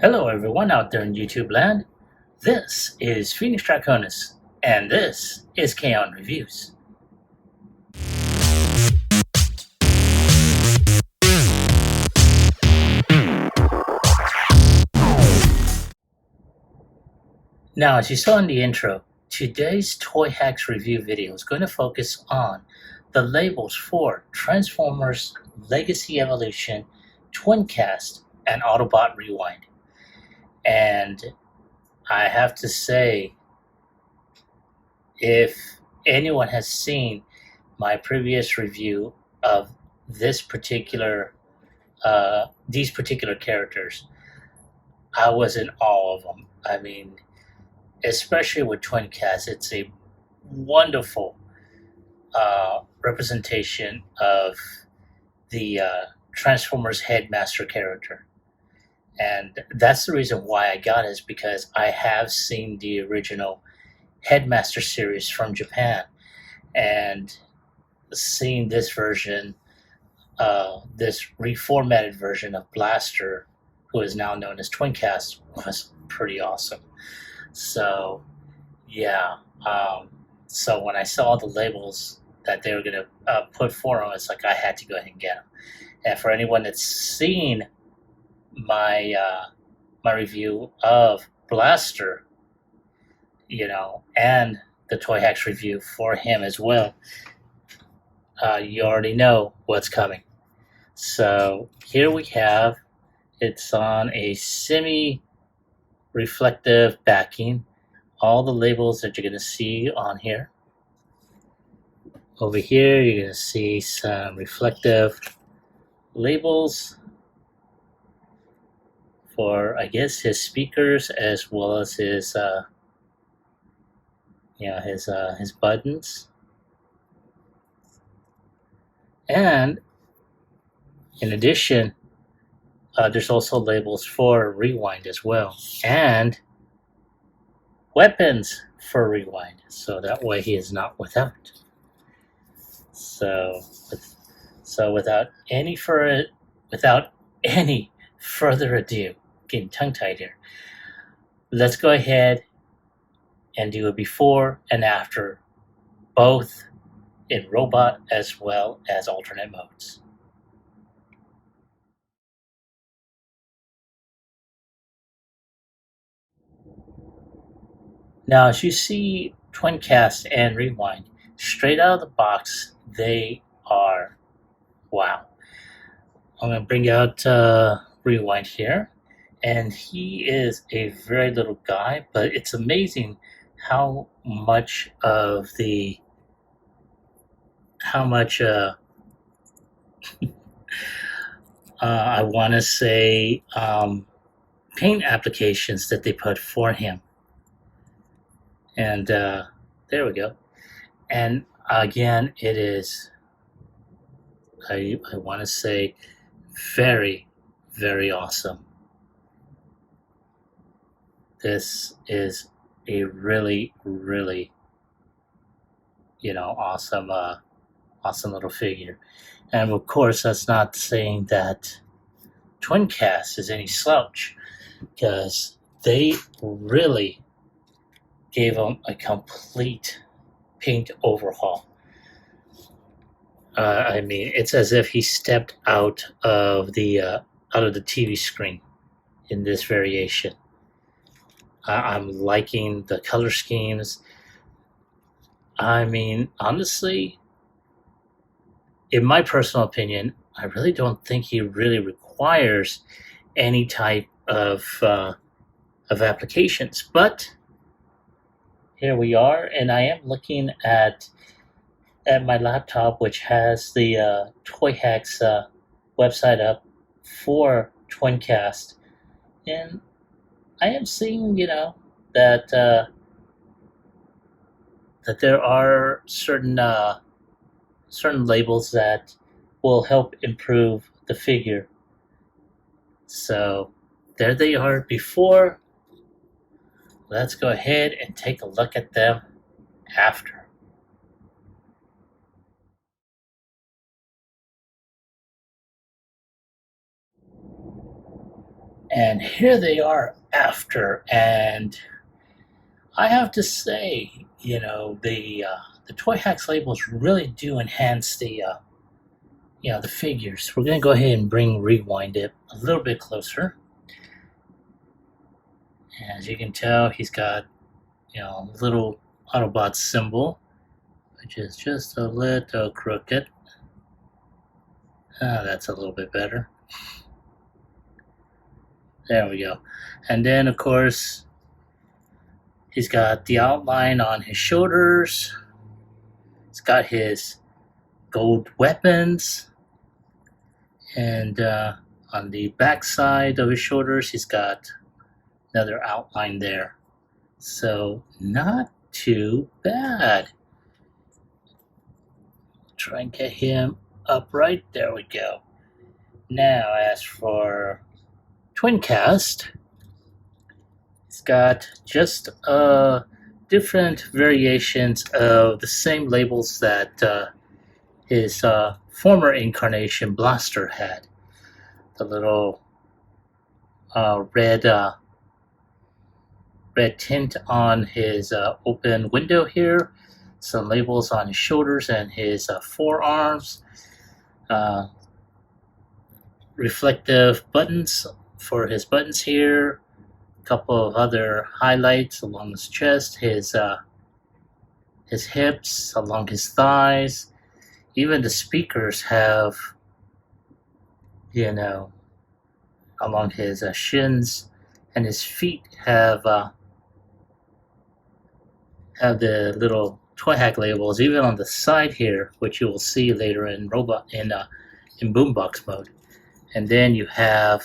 Hello, everyone out there in YouTube land. This is Phoenix Draconis, and this is Kaon Reviews. Now, as you saw in the intro, today's ToyHax review video is going to focus on the labels for Transformers Legacy Evolution, Twincast, and Autobot Rewind. And I have to say, if anyone has seen my previous review of this particular these particular characters, I was in awe of them. I mean, especially with Twincast, it's a wonderful representation of the Transformers Headmaster character. And that's the reason why I got it, is because I have seen the original Headmaster series from Japan, and seeing this version, this reformatted version of Blaster, who is now known as Twincast, was pretty awesome. So, yeah. So when I saw the labels that they were going to put for them, it's like I had to go ahead and get them. And for anyone that's seen my my review of Blaster, and the ToyHax review for him as well, you already know what's coming. So here we have, it's on a semi-reflective backing. All the labels that you're going to see on here. Over here, you're going to see some reflective labels for, I guess, his speakers, as well as his, his buttons. And in addition, there's also labels for Rewind as well, and weapons for Rewind, so that way he is not without. So without any further ado, getting tongue-tied here, let's go ahead and do a before and after, both in robot as well as alternate modes. Now, as you see Twincast and Rewind, straight out of the box, they are wow. I'm going to bring out Rewind here, and he is a very little guy, but it's amazing how much I want to say paint applications that they put for him. And there we go. And again, it is, I want to say, very, very awesome. This is a really, really, awesome, awesome little figure. And of course, that's not saying that Twincast is any slouch, because they really gave him a complete paint overhaul. I mean, it's as if he stepped out of the TV screen in this variation. I'm liking the color schemes. I mean, honestly, in my personal opinion, I really don't think he really requires any type of applications. But here we are, and I am looking at my laptop, which has the ToyHax website up for Twincast, and I am seeing, that that there are certain labels that will help improve the figure. So there they are before. Let's go ahead and take a look at them after. And here they are after, and I have to say, the ToyHax labels really do enhance the figures. We're gonna go ahead and rewind it a little bit closer. As you can tell, he's got a little Autobot symbol, which is just a little crooked. That's a little bit better. There we go. And then, of course, he's got the outline on his shoulders. He's got his gold weapons. And on the back side of his shoulders, he's got another outline there. So, not too bad. Try and get him upright. There we go. Now, as for Twincast, it's got just different variations of the same labels that his former incarnation Blaster had. The little red tint on his open window here, some labels on his shoulders and his forearms, reflective buttons for his buttons here, a couple of other highlights along his chest, his hips, along his thighs. Even the speakers have, along his shins, and his feet have the little ToyHax labels, even on the side here, which you will see later in boombox mode. And then you have,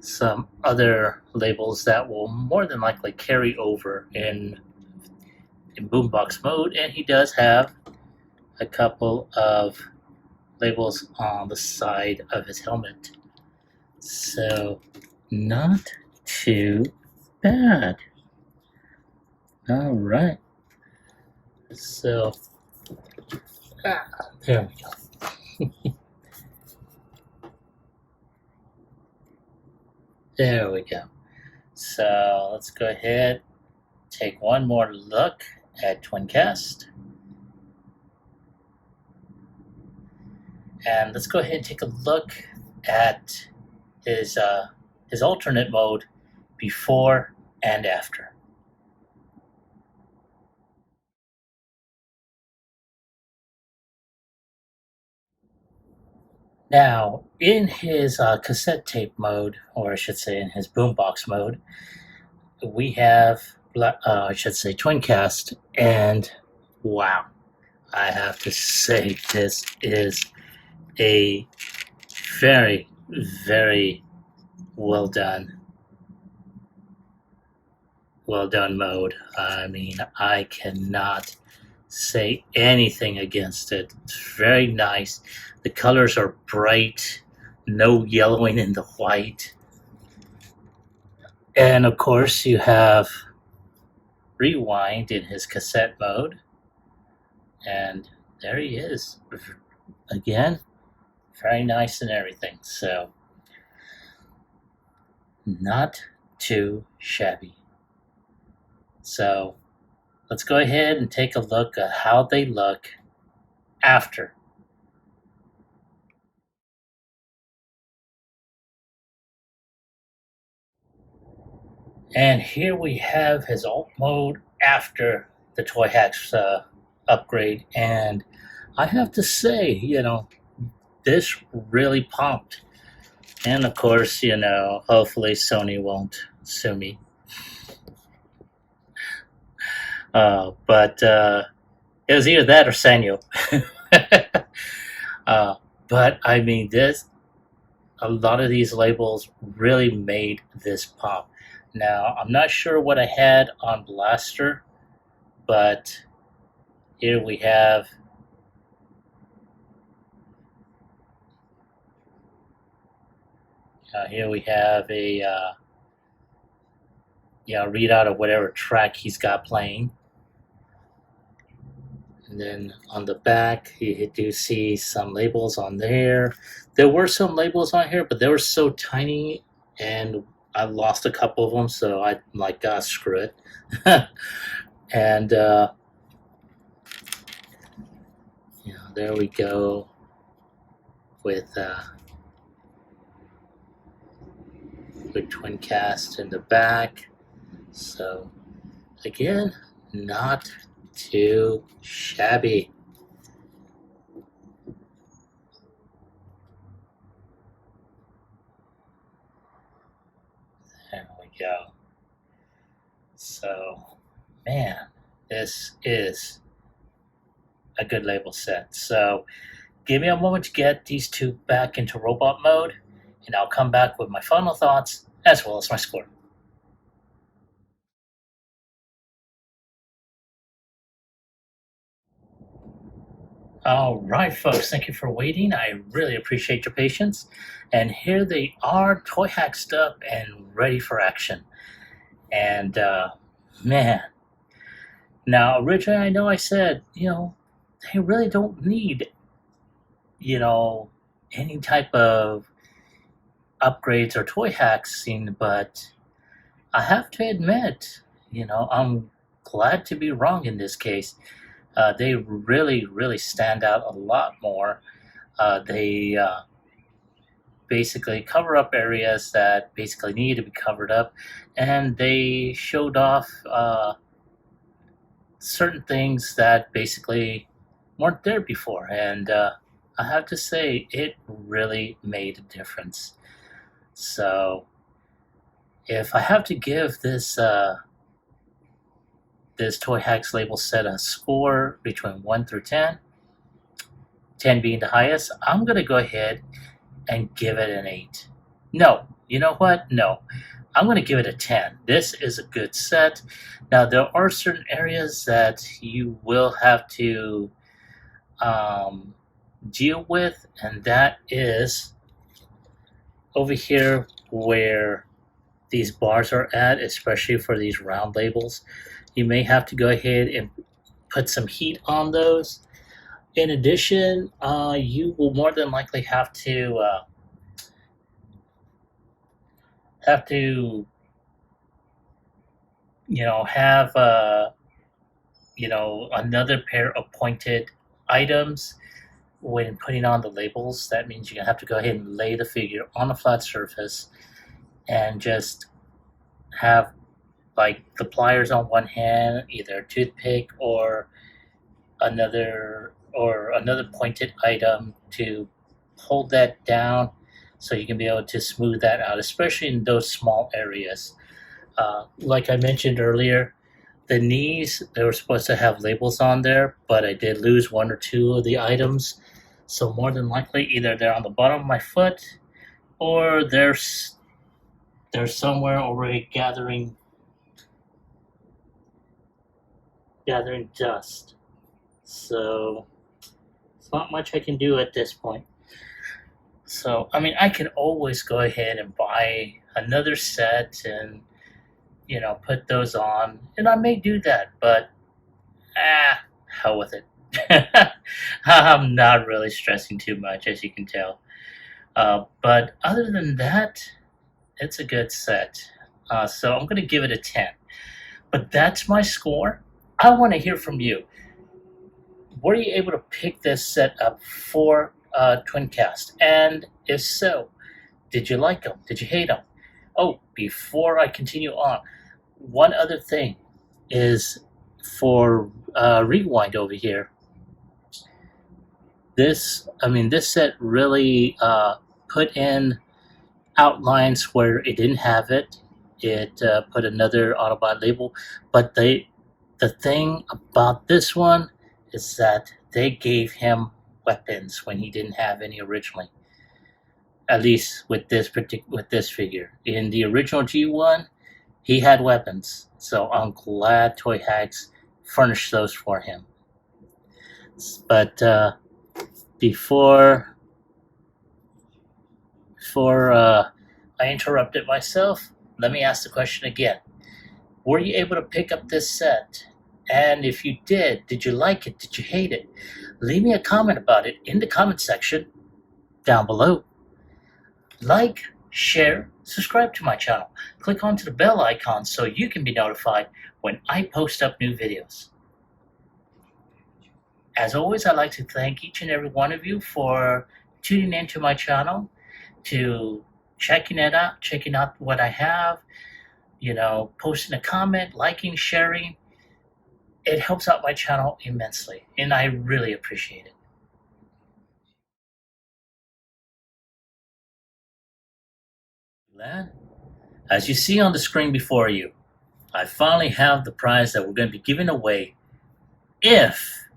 some other labels that will more than likely carry over in boombox mode, and he does have a couple of labels on the side of his helmet. So, not too bad. All right. So, there we go. There we go. So let's go ahead, take one more look at Twincast. And let's go ahead and take a look at his alternate mode before and after. Now, in his cassette tape mode, or I should say in his boombox mode, we have, Twincast, and wow, I have to say this is a very, very well done mode. I mean, I cannot say anything against it. It's very nice. The colors are bright, no yellowing in the white. And of course, you have rewind in his cassette mode. And there he is. Again, very nice and everything. So, not too shabby. So, let's go ahead and take a look at how they look after. And here we have his alt mode after the ToyHax upgrade. And I have to say, this really pumped. And of course, hopefully Sony won't sue me. But it was either that or Sanyo. But I mean, a lot of these labels really made this pop. Now, I'm not sure what I had on Blaster, but here we have a readout of whatever track he's got playing. And then on the back, you do see some labels on there. There were some labels on here, but they were so tiny, and I lost a couple of them, so I like, screw it. And there we go with Twincast in the back. So again, not too shabby. There we go. So, man, this is a good label set. So give me a moment to get these two back into robot mode, and I'll come back with my final thoughts as well as my score. All right, folks, thank you for waiting. I really appreciate your patience. And here they are, ToyHaxed up and ready for action. And man, now originally I know I said, they really don't need, any type of upgrades or toy hacksing, but I have to admit, I'm glad to be wrong in this case. They really, really stand out a lot more. They basically cover up areas that basically need to be covered up, and they showed off certain things that basically weren't there before. And I have to say, it really made a difference. So, if I have to give this ToyHax label set a score between 1 through 10, 10 being the highest, I'm going to go ahead and give it an 8. No, you know what? No, I'm going to give it a 10. This is a good set. Now, there are certain areas that you will have to deal with, and that is over here where these bars are at, especially for these round labels. You may have to go ahead and put some heat on those. In addition, you will more than likely have to have another pair of pointed items when putting on the labels. That means you're gonna have to go ahead and lay the figure on a flat surface and just have like the pliers on one hand, either a toothpick or another pointed item to hold that down so you can be able to smooth that out, especially in those small areas. Like I mentioned earlier, the knees, they were supposed to have labels on there, but I did lose one or two of the items. So more than likely, either they're on the bottom of my foot or they're somewhere already gathering dust. So it's not much I can do at this point. So, I mean, I can always go ahead and buy another set and, put those on. And I may do that, but, hell with it. I'm not really stressing too much, as you can tell. But other than that, it's a good set. So I'm going to give it a 10. But that's my score. I want to hear from you. Were you able to pick this set up for Twincast? And if so, did you like them? Did you hate them? Oh, before I continue on, one other thing is for Rewind over here. This set really put in outlines where it didn't have it. It put another Autobot label, but the thing about this one is that they gave him weapons when he didn't have any originally. At least with this figure. In the original G1, he had weapons, so I'm glad ToyHax furnished those for him. But before I interrupted myself, let me ask the question again. Were you able to pick up this set And if you did you like it? Did you hate it? Leave me a comment about it in the comment section down below. Like, share, subscribe to my channel. Click onto the bell icon so you can be notified when I post up new videos. As always, I'd like to thank each and every one of you for tuning into my channel, to checking out what I have, posting a comment, liking, sharing. It helps out my channel immensely, and I really appreciate it. As you see on the screen before you, I finally have the prize that we're going to be giving away if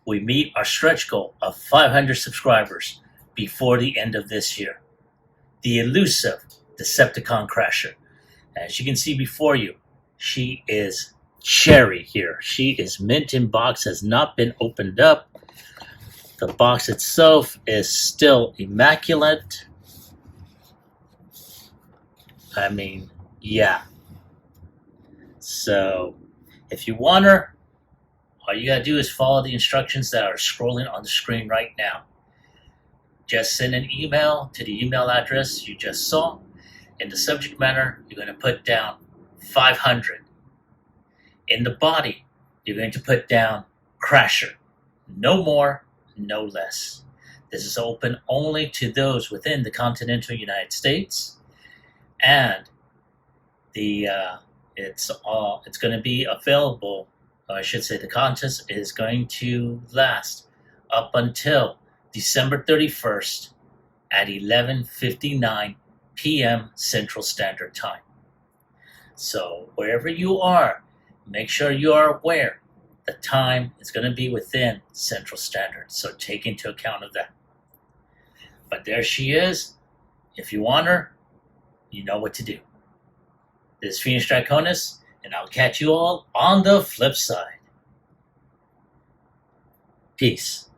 we meet our stretch goal of 500 subscribers before the end of this year. The elusive Decepticon Crasher. As you can see before you, she is cherry here. She is mint in box, has not been opened up. The box itself is still immaculate. I mean, yeah. So, if you want her, all you gotta do is follow the instructions that are scrolling on the screen right now. Just send an email to the email address you just saw. In the subject matter, you're gonna put down 500. In the body, you're going to put down Crasher. No more, no less. This is open only to those within the continental United States. And it's going to be available, or I should say the contest is going to last up until December 31st at 11:59 p.m. Central Standard Time. So wherever you are, make sure you are aware the time is going to be within Central Standard, so take into account of that. But there she is. If you want her, you know what to do. This is Phoenix Draconis, and I'll catch you all on the flip side. Peace.